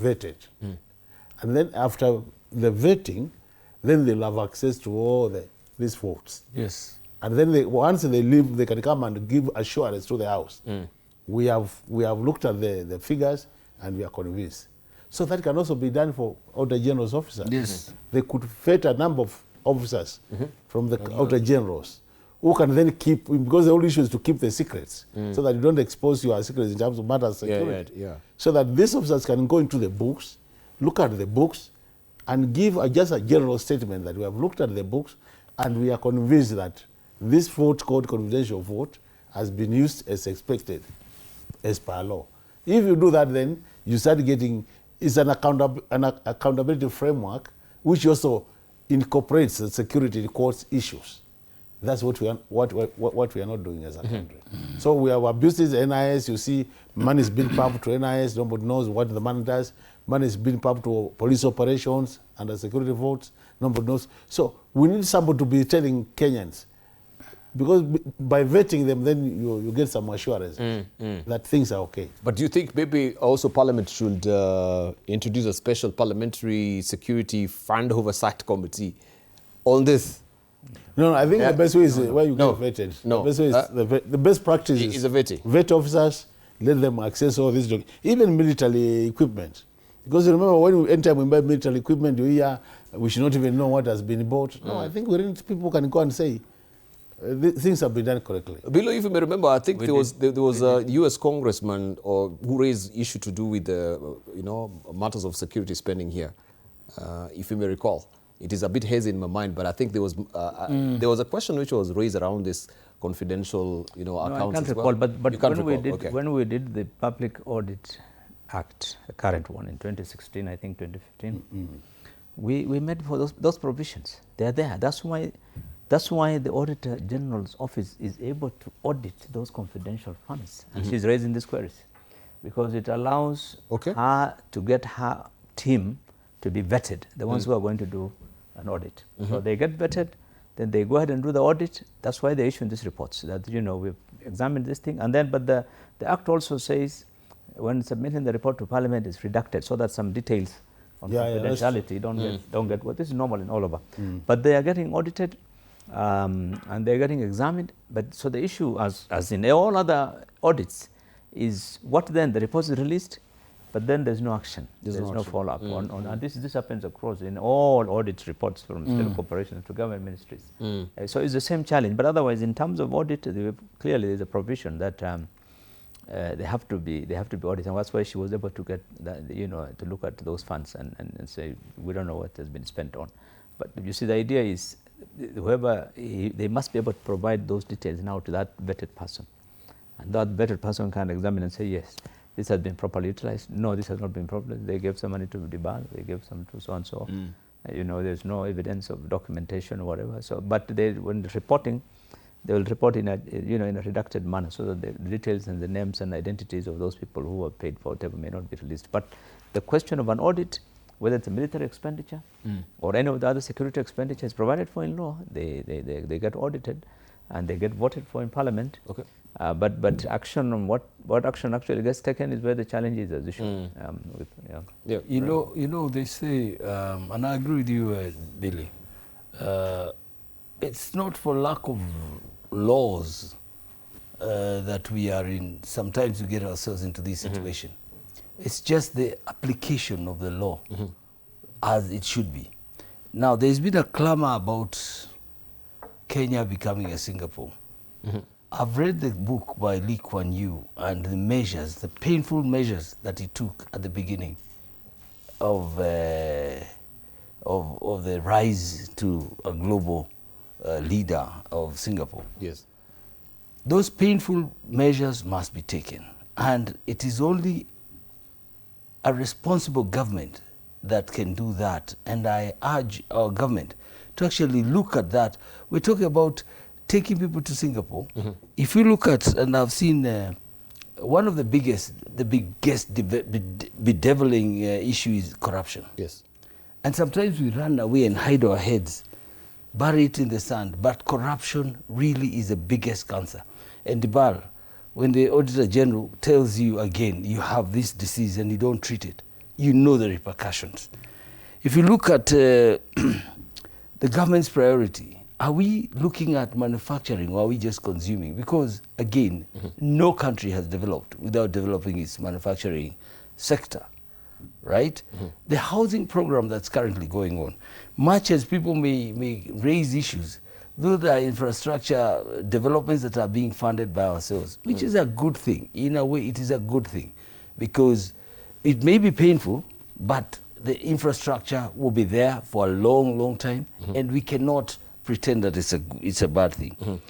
vetted. And then after the vetting, then they'll have access to all these votes. Yes. And then once they leave, they can come and give assurance to the House. We have looked at the figures and we are convinced. So that can also be done for Auditor General's officers. Yes. They could vet a number of officers from the Auditor Generals who can then keep, because the whole issue is to keep the secrets, so that you don't expose your secrets in terms of matters of security. So that these officers can go into the books, look at the books, and give just a general statement that we have looked at the books and we are convinced that this vote called confidential vote has been used as expected, as per law. If you do that, then you start getting, it's an accountability framework which also incorporates the security courts issues. That's what we are not doing as a country. So we have abuses NIS. You see, money is being pumped to NIS. Nobody knows what the money does. Money is being pumped to police operations and the security votes. Nobody knows. So we need somebody to be telling Kenyans, because by vetting them, then you get some assurance that things are okay. But do you think maybe also Parliament should introduce a special parliamentary security fund oversight committee on this? No, I think the best way is where you get vetted. No. The best way is the best practice is a vetting. Vet officers, let them access all these even military equipment. Because you remember anytime we buy military equipment, you hear we should not even know what has been bought. No, I think people can go and say things have been done correctly. Below, if you may remember, I think there was a U.S. congressman who raised issue to do with the matters of security spending here, if you may recall. It is a bit hazy in my mind, but I think there was a question which was raised around this confidential accounts. I can't recall, but when we did the Public Audit Act, the current one in 2016, I think 2015, we made for those provisions. They are there. That's why the Auditor General's office is able to audit those confidential funds, and she's raising these queries because it allows her to get her team to be vetted, the ones who are going to do an audit. So they get vetted, then they go ahead and do the audit. That's why they issue these reports that we've examined this thing, and then but the Act also says when submitting the report to Parliament is redacted so that some details on confidentiality don't get what this is normal in all over. But they are getting audited and they're getting examined. But so the issue, as in all other audits, is what then the report is released, but then there's no action. There's no follow-up on and this happens across in all audit reports from state corporations to government ministries. So it's the same challenge. But otherwise, in terms of audit, clearly there's a provision that they have to be audited, and that's why she was able to get that, to look at those funds and say we don't know what has been spent on. But you see, the idea is they must be able to provide those details now to that vetted person, and that vetted person can examine and say yes, this has been properly utilized. No, this has not been properly. They gave some money to DBAL, they gave some to so and so. There's no evidence of documentation or whatever. So, but when reporting, they will report in a redacted manner, so that the details and the names and identities of those people who were paid for whatever may not be released. But the question of an audit, whether it's a military expenditure or any of the other security expenditures provided for in law, they get audited and they get voted for in Parliament. Okay. But action on what action actually gets taken is where the challenge is, as you should. They say, and I agree with you, Billy. It's not for lack of laws that we are in. Sometimes we get ourselves into this situation. It's just the application of the law as it should be. Now, there's been a clamor about Kenya becoming a Singapore. I've read the book by Lee Kuan Yew and the measures, the painful measures that he took at the beginning of the rise to a global leader of Singapore. Yes. Those painful measures must be taken, and it is only a responsible government that can do that, and I urge our government to actually look at that. We're talking about taking people to Singapore. If you look at, and I've seen one of the biggest bedeviling issue is corruption. Yes. And sometimes we run away and hide our heads, bury it in the sand, but corruption really is the biggest cancer. And when the Auditor General tells you again, you have this disease and you don't treat it, you know the repercussions. If you look at the government's priority, are we looking at manufacturing or are we just consuming? Because again, no country has developed without developing its manufacturing sector, right? The housing program that's currently going on, much as people may raise issues, those are infrastructure developments that are being funded by ourselves, which is a good thing. In a way, it is a good thing because it may be painful, but the infrastructure will be there for a long, long time, and we cannot pretend that it's a bad thing.